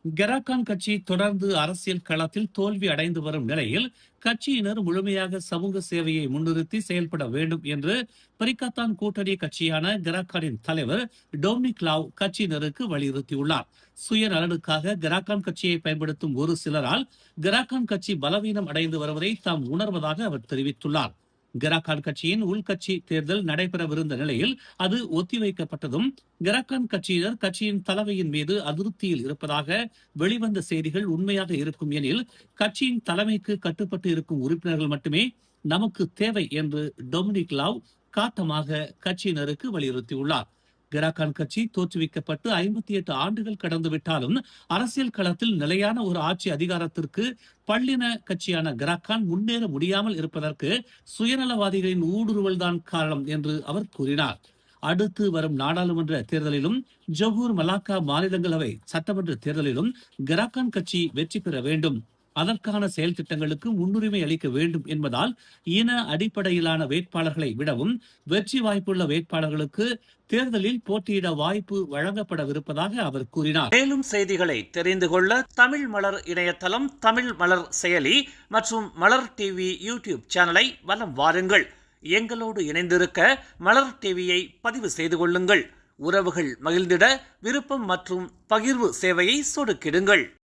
Gerakan கட்சி தொடர்ந்து அரசியல் களத்தில் தோல்வி அடைந்து வரும் நிலையில் கட்சியினர் முழுமையாக சமூக சேவையை முன்னிறுத்தி செயல்பட வேண்டும் என்று பரிகாத்தான் கூட்டணி கட்சியான கெராக்கானின் தலைவர் டொமினிக் லாவ் கட்சியினருக்கு வலியுறுத்தியுள்ளார். சுயநலனுக்காக கெராக்கான் கட்சியை பயன்படுத்தும் ஒரு சிலரால் கெராக்கான் கட்சி பலவீனம் அடைந்து வருவதை தாம் உணர்வதாக அவர் தெரிவித்துள்ளார். கெராக்கான் கட்சியின் உள்கட்சி தேர்தல் நடைபெறவிருந்த நிலையில் அது ஒத்திவைக்கப்பட்டதும் கெராக்கான் கட்சியினர் கட்சியின் தலைமையின் மீது அதிருப்தியில் இருப்பதாக வெளிவந்த செய்திகள் உண்மையாக இருக்கும் எனில் கட்சியின் தலைமைக்கு கட்டுப்பட்டு இருக்கும் உறுப்பினர்கள் மட்டுமே நமக்கு தேவை என்று டொமினிக் லாவ் காட்டமாக கட்சியினருக்கு வலியுறுத்தியுள்ளார். கெராக்கான் கட்சி தோற்றுவிக்கப்பட்டு 58 ஆண்டுகள் கடந்துவிட்டாலும் அரசியல் களத்தில் நிலையான ஒரு ஆட்சி அதிகாரத்திற்கு பள்ளின கட்சியான கெராக்கான் முன்னேற முடியாமல் இருப்பதற்கு சுயநலவாதிகளின் ஊடுருவல் தான் காரணம் என்று அவர் கூறினார். அடுத்து வரும் நாடாளுமன்ற தேர்தலிலும் ஜொஹூர் மலாக்கா மாநிலங்களவை சட்டமன்ற தேர்தலிலும் கெராக்கான் கட்சி வெற்றி பெற வேண்டும், அதற்கான செயல் திட்டங்களுக்கு முன்னுரிமை அளிக்க வேண்டும் என்பதால் இன அடிப்படையிலான வேட்பாளர்களை விடவும் வெற்றி வாய்ப்புள்ள வேட்பாளர்களுக்கு தேர்தலில் போட்டியிட வாய்ப்பு வழங்கப்படவிருப்பதாக அவர் கூறினார். மேலும் செய்திகளை தெரிந்து கொள்ள தமிழ் மலர் இணையதளம், தமிழ் மலர் செயலி மற்றும் மலர் டிவி யூடியூப் சேனலை வலம் வாருங்கள். எங்களோடு இணைந்திருக்க மலர் டிவியை பதிவு செய்து கொள்ளுங்கள். உறவுகள் மகிழ்ந்திட விருப்பம் மற்றும் பகிர்வு சேவையை சொடுக்கிடுங்கள்.